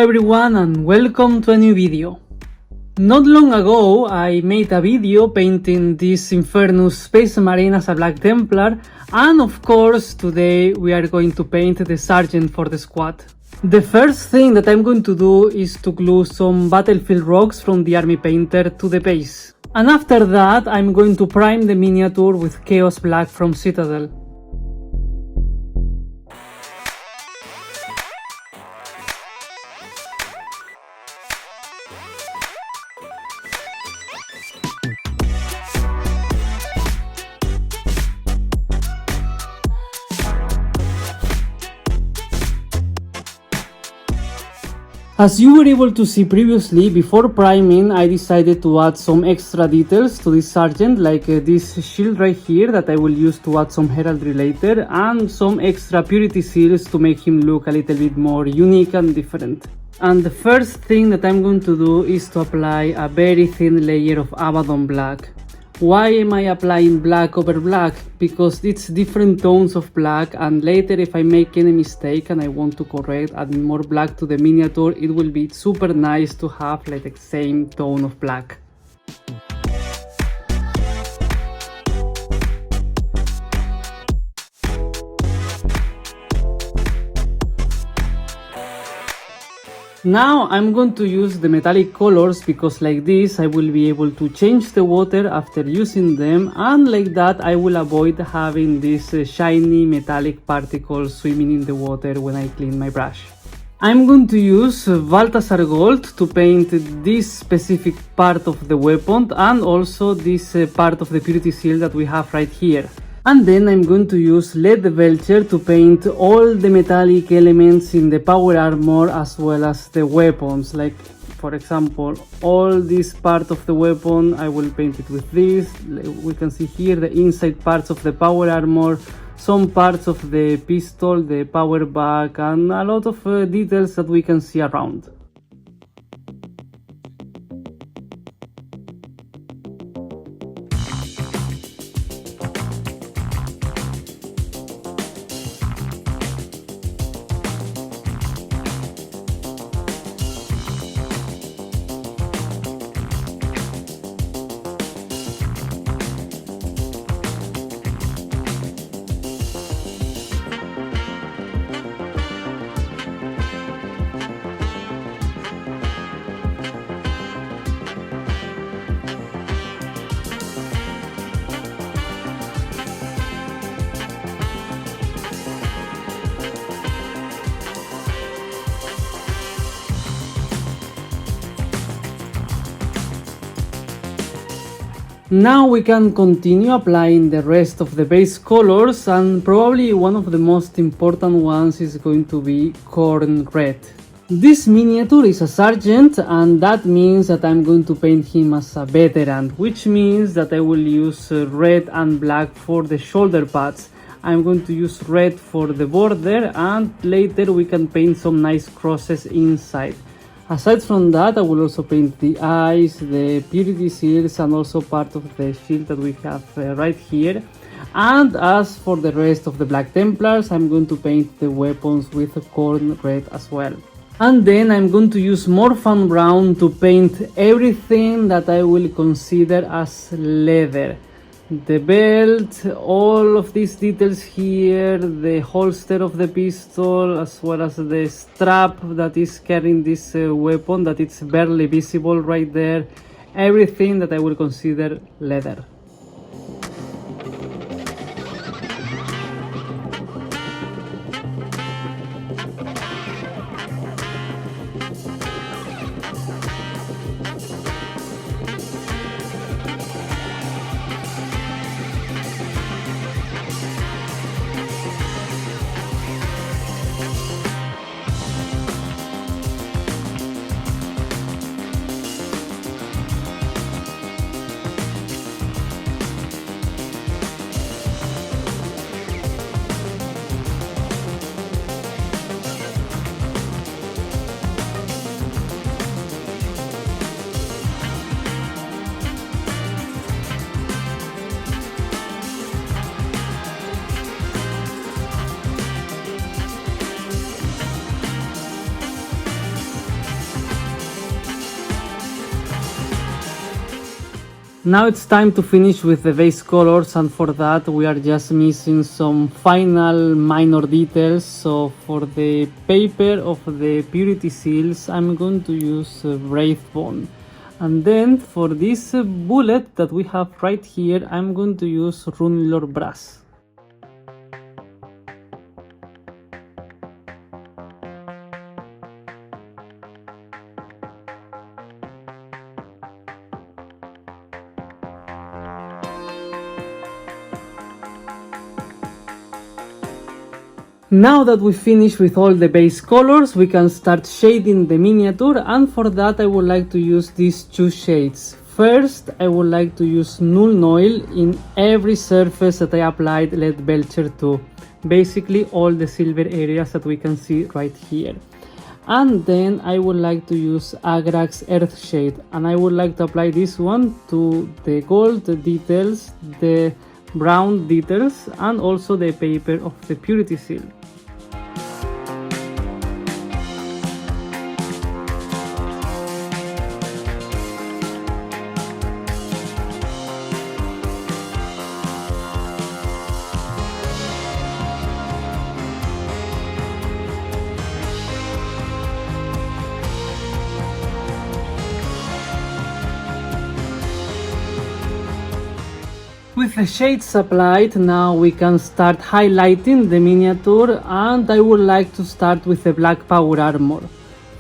everyone and welcome to a new video. Not long ago I made a video painting this Infernus Space Marine as a Black Templar, and of course today we are going to paint the Sergeant for the squad. The first thing that I'm going to do is to glue some battlefield rocks from the army painter to the base. And after that I'm going to prime the miniature with Chaos Black from Citadel. As you were able to see previously, before priming I decided to add some extra details to this Sergeant, like this shield right here that I will use to add some heraldry later, and some extra purity seals to make him look a little bit more unique and different. And the first thing that I'm going to do is to apply a very thin layer of Abaddon Black. Why am I applying black over black? Because it's different tones of black, and later if I make any mistake and I want to correct adding more black to the miniature, it will be super nice to have like the same tone of black. Now I'm going to use the metallic colors because like this I will be able to change the water after using them, and like that I will avoid having these shiny metallic particles swimming in the water when I clean my brush. I'm going to use Balthasar Gold to paint this specific part of the weapon and also this part of the purity seal that we have right here. And then I'm going to use Lead Belcher to paint all the metallic elements in the power armor as well as the weapons. Like for example, all this part of the weapon I will paint it with this. We can see here the inside parts of the power armor, some parts of the pistol, the power bag, and a lot of details that we can see around. Now we can continue applying the rest of the base colors, and probably one of the most important ones is going to be Corn Red. This miniature is a Sergeant, and that means that I'm going to paint him as a Veteran, which means that I will use red and black for the shoulder pads. I'm going to use red for the border, and later we can paint some nice crosses inside. Aside from that, I will also paint the eyes, the purity seals, and also part of the shield that we have right here. And as for the rest of the Black Templars, I'm going to paint the weapons with Corn Red as well. And then I'm going to use Morphan Brown to paint everything that I will consider as leather. The belt, all of these details here, the holster of the pistol, as well as the strap that is carrying this weapon, that it's barely visible right there. Everything that I will consider leather. Now it's time to finish with the base colors, and for that we are just missing some final minor details. So for the paper of the purity seals, I'm going to use Wraithbone. And then for this bullet that we have right here, I'm going to use Runelord Brass. Now that we finish with all the base colors, we can start shading the miniature, and for that I would like to use these two shades. First, I would like to use Nuln Oil in every surface that I applied Lead Belcher to. Basically all the silver areas that we can see right here. And then I would like to use Agrax Earth Shade, and I would like to apply this one to the gold details, the brown details, and also the paper of the purity seal. With the shades applied, now we can start highlighting the miniature, and I would like to start with the black power armor.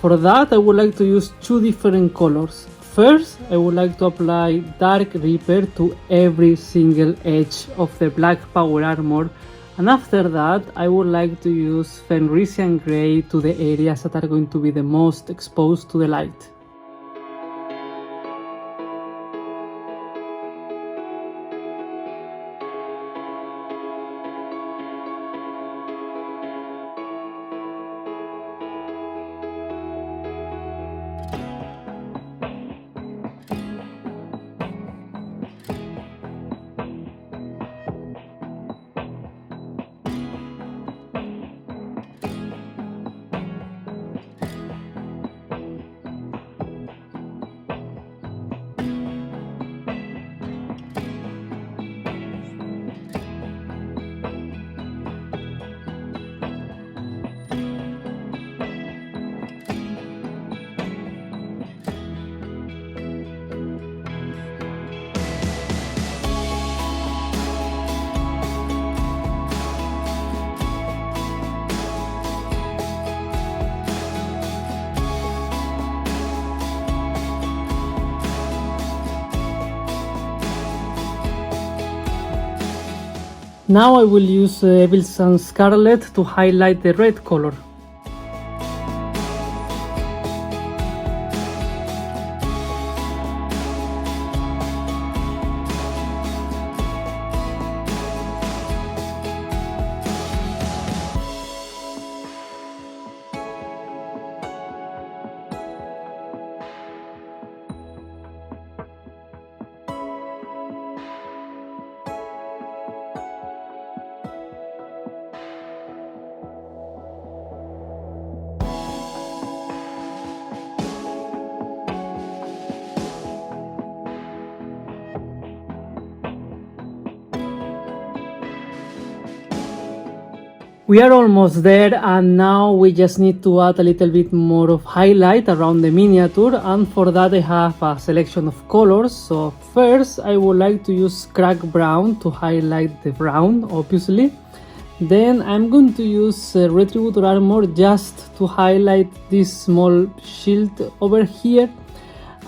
For that I would like to use two different colors. First, I would like to apply Dark Reaper to every single edge of the black power armor, and after that I would like to use Fenrisian Grey to the areas that are going to be the most exposed to the light. Now I will use Evil Sun Scarlet to highlight the red color. We are almost there, and now we just need to add a little bit more of highlight around the miniature, and for that I have a selection of colors. So first I would like to use Crack Brown to highlight the brown, obviously. Then I'm going to use Retributor Armor just to highlight this small shield over here.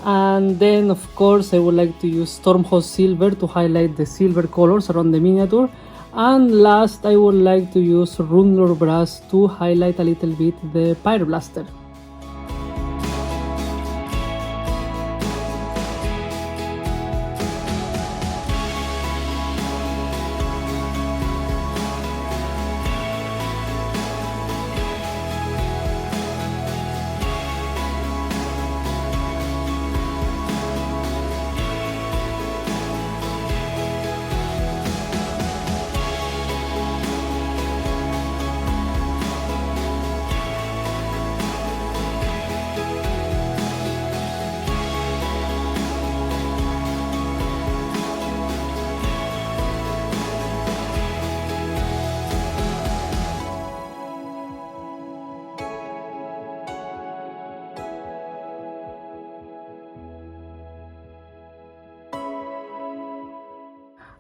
And then of course I would like to use Stormhost Silver to highlight the silver colors around the miniature. And last, I would like to use Runelord Brass to highlight a little bit the Pyreblaster.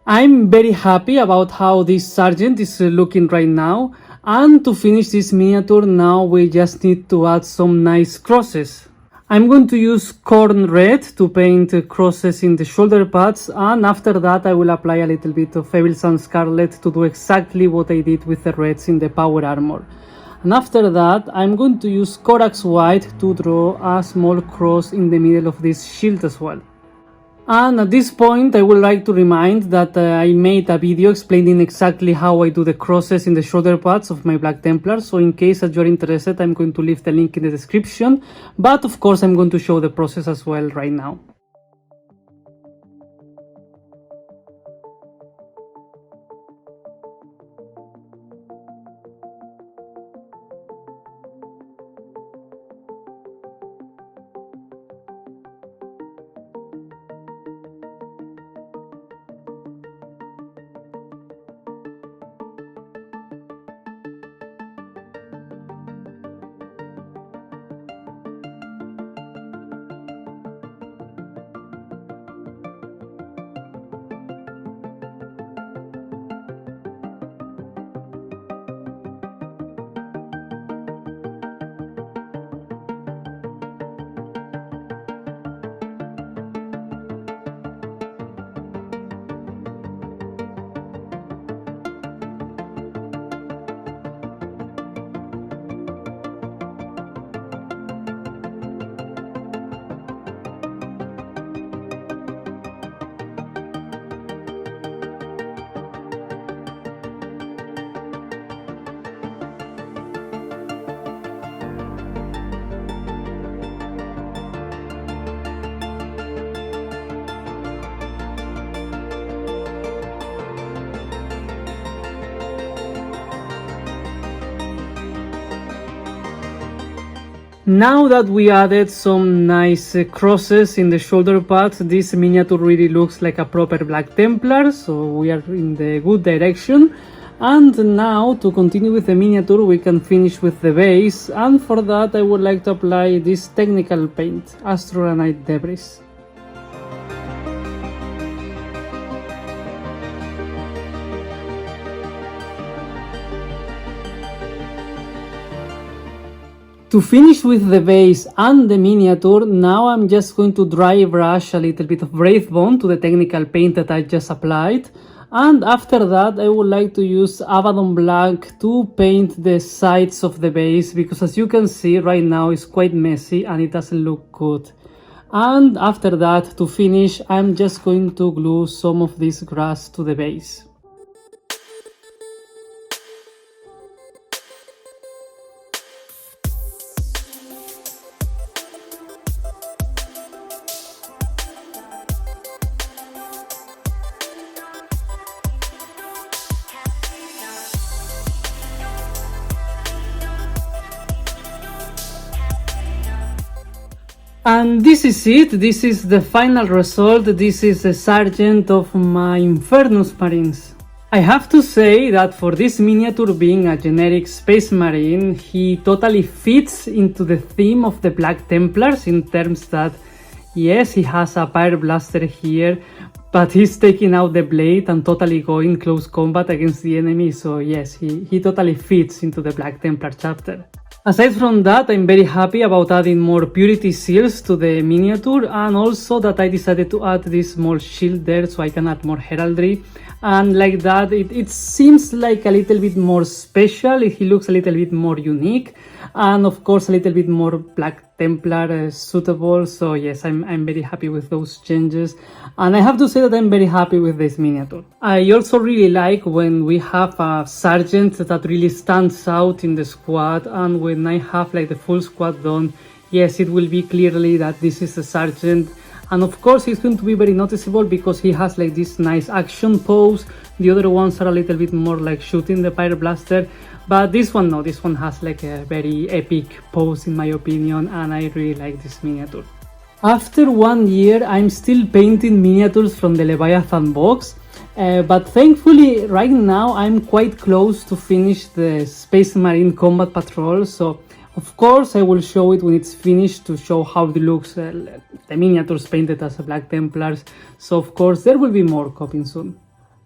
I'm very happy about how this sergeant is looking right now, and to finish this miniature now we just need to add some nice crosses. I'm going to use corn red to paint crosses in the shoulder pads, and after that I will apply a little bit of Evils and Scarlet to do exactly what I did with the reds in the power armor. And after that I'm going to use Corax white to draw a small cross in the middle of this shield as well. And at this point I would like to remind that I made a video explaining exactly how I do the crosses in the shoulder pads of my Black Templar, so in case that you're interested I'm going to leave the link in the description, but of course I'm going to show the process as well right now. Now that we added some nice crosses in the shoulder pads, this miniature really looks like a proper Black Templar, so we are in the good direction. And now to continue with the miniature we can finish with the base, and for that I would like to apply this technical paint, Astrogranite Debris. To finish with the base and the miniature, now I'm just going to dry brush a little bit of Wraithbone to the technical paint that I just applied. And after that I would like to use Abaddon Black to paint the sides of the base, because as you can see right now it's quite messy and it doesn't look good. And after that, to finish, I'm just going to glue some of this grass to the base. And this is it, this is the final result, this is the sergeant of my Infernus Marines. I have to say that for this miniature being a generic space marine, he totally fits into the theme of the Black Templars in terms that, yes, he has a fire blaster here, but he's taking out the blade and totally going close combat against the enemy, so yes, he totally fits into the Black Templar chapter. Aside from that, I'm very happy about adding more purity seals to the miniature, and also that I decided to add this small shield there so I can add more heraldry, and like that it seems like a little bit more special, he looks a little bit more unique, and of course a little bit more Black Templar suitable, so yes, I'm very happy with those changes, and I have to say that I'm very happy with this miniature. I also really like when we have a sergeant that really stands out in the squad, and when I have like the full squad done, yes, it will be clearly that this is a sergeant. And of course he's going to be very noticeable because he has like this nice action pose. The other ones are a little bit more like shooting the fire blaster, but this one no, this one has like a very epic pose in my opinion, and I really like this miniature. After 1 year I'm still painting miniatures from the Leviathan box, but thankfully right now I'm quite close to finish the Space Marine Combat Patrol, so of course I will show it when it's finished to show how it looks, the miniatures painted as a Black Templars, so of course there will be more coming soon.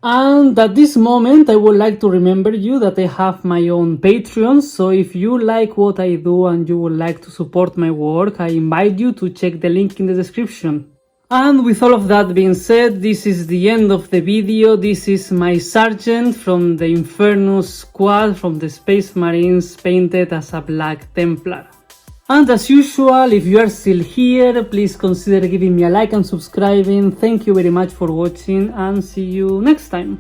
And at this moment, I would like to remember you that I have my own Patreon, so if you like what I do and you would like to support my work, I invite you to check the link in the description. And with all of that being said, this is the end of the video. This is my sergeant from the Infernus squad from the Space Marines, painted as a Black Templar. And as usual, if you are still here, please consider giving me a like and subscribing. Thank you very much for watching and see you next time.